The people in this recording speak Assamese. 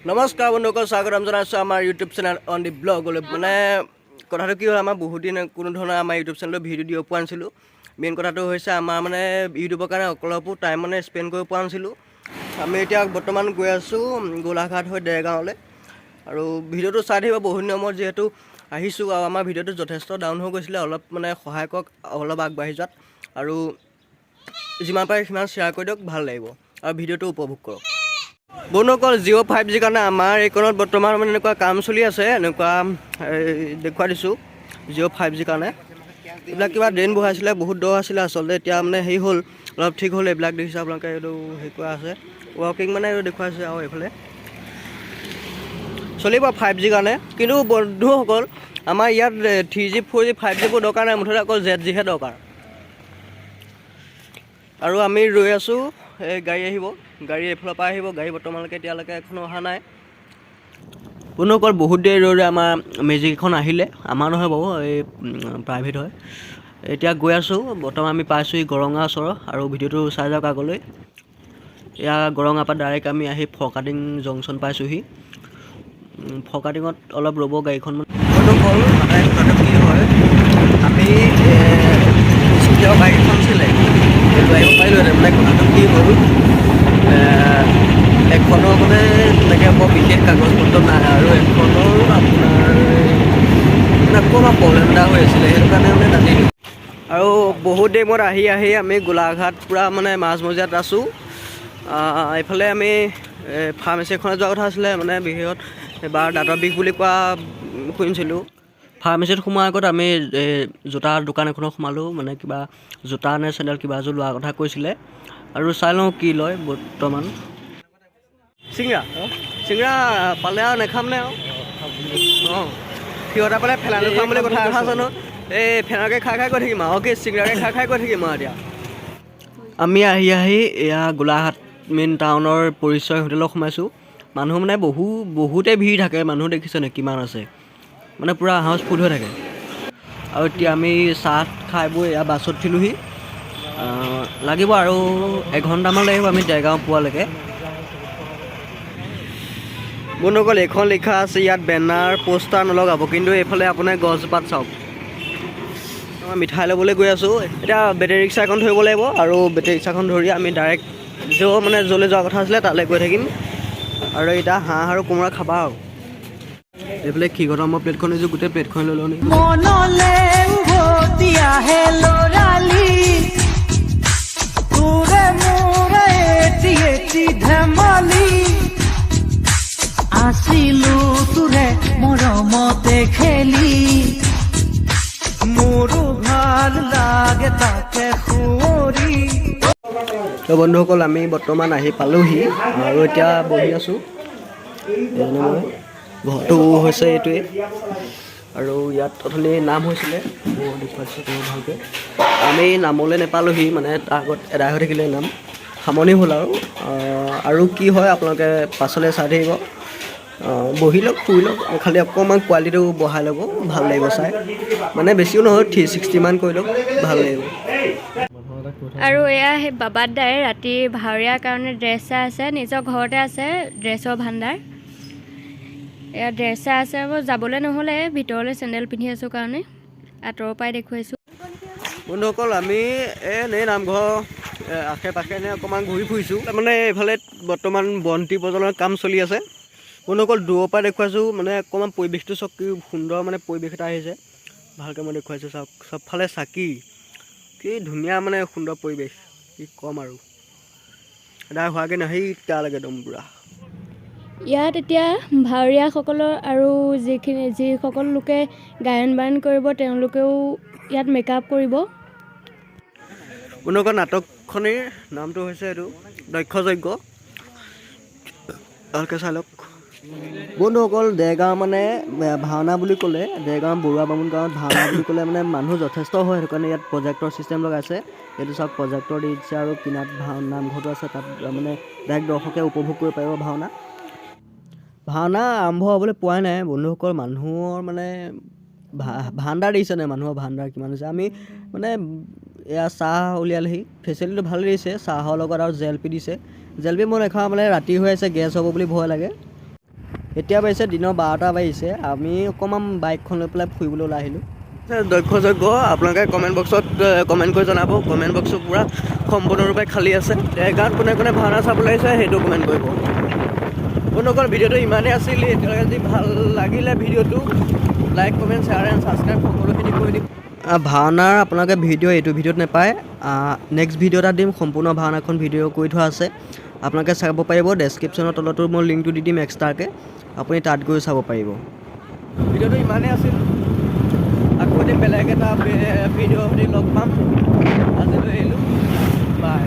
নমস্কাৰ বন্ধুসকল, স্বাগতম জনাইছোঁ আমাৰ ইউটিউব চেনেল অন দি ব্লগলৈ। মানে কথাটো কি হ'ল, আমাৰ বহুত দিন কোনো ধৰণৰ আমাৰ ইউটিউব চেনেলত ভিডিঅ' দিব পৰা নাছিলোঁ। মেইন কথাটো হৈছে আমাৰ মানে ইউটিউবৰ কাৰণে অলপো টাইম মানে স্পেণ্ড কৰিব পৰা নাছিলোঁ। আমি এতিয়া বৰ্তমান গৈ আছোঁ গোলাঘাট হৈ দেৰগাঁৱলৈ। আৰু ভিডিঅ'টো চাই থাকিব, বহুত দিনৰ মূৰত যিহেতু আহিছোঁ আৰু আমাৰ ভিডিঅ'টো যথেষ্ট ডাউন হৈ গৈছিলে। অলপ মানে সহায় কৰক, অলপ আগবাঢ়ি যোৱাত, আৰু যিমান পাৰে সিমান শ্বেয়াৰ কৰি দিয়ক, ভাল লাগিব আৰু ভিডিঅ'টো উপভোগ কৰক। বন্ধুসকল, জিঅ' 5G কাৰণে আমাৰ এইকণত বৰ্তমান মানে এনেকুৱা কাম চলি আছে। এনেকুৱা দেখুৱাই দিছোঁ জিঅ' 5G কাৰণে। এইবিলাক কিবা ড্ৰেইন বহাইছিলে, বহুত দ আছিলে আচলতে। এতিয়া মানে হেৰি হ'ল, অলপ ঠিক হ'ল। এইবিলাক দেখিছে আপোনালোকে, এইটো হেৰি কৰা আছে, ৱৰ্কিং মানে এইটো দেখুৱাইছে। আৰু এইফালে চলিব 5G কাৰণে। কিন্তু বন্ধুসকল, আমাৰ ইয়াত 3G 4G 5Gবোৰ দৰকাৰ নাই, মুঠতে অকল ZG হে দৰকাৰ। আৰু আমি ৰৈ আছোঁ, এই গাড়ী আহিব, গাড়ী এইফালৰ পৰা আহিব। গাড়ী বৰ্তমানলৈকে এতিয়ালৈকে এখনো অহা নাই। বন্ধুসকল, বহুত দেৰি ৰৈ আমাৰ মেজিক এখন আহিলে। আমাৰ নহয় বাৰু, এই প্ৰাইভেট হয়। এতিয়া গৈ আছোঁ, বৰ্তমান আমি পাইছোঁ গৰঙা ওচৰৰ। আৰু ভিডিঅ'টো চাই যাওক আগলৈ। এয়া গৰঙাৰ পৰা ডাইৰেক্ট আমি আহি ফৰকাটিং জংচন পাইছোঁহি। ফৰকাটিঙত অলপ ৰ'ব গাড়ীখন। বন্ধুসকল, মানে কথাটো কি হয়, আমি স্পীডৰ গাড়ীখন আছিলে এইটো আহিব পাৰিলোঁহেঁতেন। মানে কথাটো কি হ'ল, এখনৰ মানে তেনেকৈ বৰ বিশেষ কাগজ পত্ৰ নাই, আৰু এখনৰ আপোনাৰ মানে অকণমান প্ৰব্লেম এটা হৈ আছিলে, সেইটো কাৰণে মানে নানিলোঁ। আৰু বহুত দেৰি মূৰত আহি আমি গোলাঘাট পূৰা মানে মাজমজিয়াত আছোঁ। এইফালে আমি ফাৰ্মাচী এখনত যোৱা কথা আছিলে, মানে বিশেষত এবাৰ দাঁতৰ বিষ বুলি কোৱা শুনিছিলোঁ। ফাৰ্মাচীত সোমোৱাৰ আগত আমি জোতা দোকান এখনত সোমালোঁ, মানে কিবা জোতা নে চেণ্ডেল কিবা এযোৰ লোৱাৰ কথা কৈছিলে। আৰু চাই লওঁ কি লয় বৰ্তমান। চিংৰা পালে আৰু নাখাম নে আৰু? অঁ, সিহঁতে পালে ফেনাইল খাম বুলি কথা এষাৰ আছে নহয়। এই ফেনাইলকে খাই গৈ থাকিম আৰু কি চিংৰাকে খাই গৈ থাকিম আৰু এতিয়া। আমি আহি এয়া গোলাঘাট মেইন টাউনৰ পৰিচয় হোটেলত সোমাইছোঁ। মানুহ মানে বহুতে ভিৰ থাকে, মানুহ দেখিছেনে কিমান আছে, মানে পূৰা হাউচফুল হৈ থাকে। আৰু এতিয়া আমি চাহ খাই বৈ এয়া বাছত উঠিলোঁহি। লাগিব আৰু এঘণ্টামান লাগিব আমি দেৰগাঁও পোৱালৈকে। বন্ধুসকল, এইখন লিখা আছে ইয়াত বেনাৰ পোষ্টাৰ নলগাব, কিন্তু এইফালে আপোনাৰ গছজোপাত চাওক। মই মিঠাই ল'বলৈ গৈ আছোঁ। এতিয়া বেটেৰী ৰিক্সা এখন ধৰিব লাগিব, আৰু বেটেৰী ৰিক্সাখন ধৰি আমি ডাইৰেক্ট য'লৈ যোৱাৰ কথা আছিলে তালৈ গৈ থাকিম। আৰু এতিয়া হাঁহ আৰু কোমোৰা খাবা আৰু। এইফালে ক্ষীৰকটা মই প্লেটখন নিছোঁ, গোটেই প্লেটখন লৈ লওঁ নেকি। আছিলো তোৰে মৰমতে খেলি, মোৰো ভাল লাগে তাকে সুঁৱৰি। তো বন্ধুসকল, আমি বৰ্তমান আহি পালোঁহি আৰু এতিয়া বহি আছোঁ। ঘৰটো হৈছে এইটোৱে, আৰু ইয়াত অথনি নাম হৈছিলে, দেখুৱাইছোঁ ভালকৈ। আমি নামলৈ নাপালোঁহি, মানে তাৰ আগত এদাই হৈ থাকিলে নাম, সামৰণি হ'ল আৰু কি হয় আপোনালোকে পাছলৈ চাই থাকিব। বহি লওক, শুই লওক, খালি অকণমান কোৱালিটিটো বঢ়াই ল'ব, ভাল লাগিব চাই। মানে বেছিও নহয়, 360 মান কৰি লওক, ভাল লাগিব। আৰু এয়া সেই বাবাত দাই ৰাতি ভাৱৰীয়াৰ কাৰণে ড্ৰেছ চাই আছে, নিজৰ ঘৰতে আছে ড্ৰেছৰ ভাণ্ডাৰ। এয়া ড্ৰেছ চাই আছে, যাবলৈ নহ'লে ভিতৰলৈ চেণ্ডেল পিন্ধি আছোঁ কাৰণে আঁতৰৰ পৰাই দেখুৱাইছোঁ। বন্ধুসকল, আমি এনেই নামঘৰ আশে পাশে এনে অকণমান ঘূৰি ফুৰিছোঁ। তাৰমানে এইফালে বৰ্তমান বন্তি প্ৰজ্বলনৰ কাম চলি আছে। বন্ধুসকল, দূৰৰ পৰা দেখুৱাইছোঁ, মানে অকণমান পৰিৱেশটো চাওক, কি সুন্দৰ মানে পৰিৱেশ এটা আহিছে। ভালকৈ মই দেখুৱাইছোঁ চাওক, চবফালে চাকি, কি ধুনীয়া মানে সুন্দৰ পৰিৱেশ, কি ক'ম আৰু। এদাই হোৱাগৈ নাহি তালৈকে একদম পূৰা। ইয়াত এতিয়া ভাৱৰীয়াসকলৰ আৰু যিসকল লোকে গায়ন বায়ন কৰিব, তেওঁলোকেও ইয়াত মেকআপ কৰিব। বন্ধুসকল, নাটকখনিৰ নামটো হৈছে এইটো দক্ষযজ্ঞ, ভালকৈ চাই লওক। বন্ধুসকল, দেৰগাঁও মানে ভাওনা বুলি ক'লে, দেৰগাঁও বৰুৱা বামুণ গাঁৱত ভাওনা বুলি ক'লে মানে মানুহ যথেষ্ট হয়। সেইটো কাৰণে ইয়াত প্ৰজেক্টৰ ছিষ্টেম লগাইছে। এইটো চাওক, প্ৰজেক্টৰ দি দিছে, আৰু কিনাৰত নামঘৰটো আছে, তাত মানে ডাইৰেক্ট দৰ্শকে উপভোগ কৰিব পাৰিব ভাওনা আৰম্ভ হ'বলৈ পোৱাই নাই। বন্ধুসকল, মানুহৰ মানে ভাণ্ডাৰ দিছে নাই, মানুহৰ ভাণ্ডাৰ কিমান হৈছে। আমি মানে এয়া চাহ উলিয়ালেহি, ফেচিলিটিটো ভাল দিছে, চাহৰ লগত আৰু জেলেপি দিছে। জেলেপি মই নাখাওঁ, মানে ৰাতি হৈ আছে, গেছ হ'ব বুলি ভয় লাগে। এতিয়া বাজিছে দিনৰ 12টা বাজিছে আমি অকণমান বাইকখন লৈ পেলাই ফুৰিবলৈ ওলাই আহিলোঁ দক্ষযজ্ঞ আপোনালোকে কমেণ্ট বক্সত কমেণ্ট কৰি জনাব কমেণ্ট বক্সটো পূৰা সম্পূৰ্ণৰূপে খালী আছে গাঁৱত কোনে কোনে ভাওনা চাবলৈ আহিছে সেইটো কমেণ্ট কৰিব বন্ধুসকল ভিডিঅ'টো ইমানেই আছিল এতিয়ালৈকে যদি ভাল লাগিলে ভিডিঅ'টো like comment share and subscribe সকলোখিনি কৰি দিম ভাওনাৰ আপোনালোকে ভিডিঅ' এইটো ভিডিঅ'ত নাপায় নেক্সট ভিডিঅ' এটা দিম সম্পূৰ্ণ ভাওনাখন ভিডিঅ' কৰি থোৱা আছে আপোনালোকে চাব পাৰিব ডেছক্ৰিপশ্যনৰ তলতো মই লিংকটো দি দিম এক্সট্ৰাকৈ আপুনি তাত গৈ চাব পাৰিব ভিডিঅ'টো ইমানেই আছিল আকৌ এদিন বেলেগ এটা ভিডিঅ' লগ পাম আজিলৈ এৰিলোঁ বাই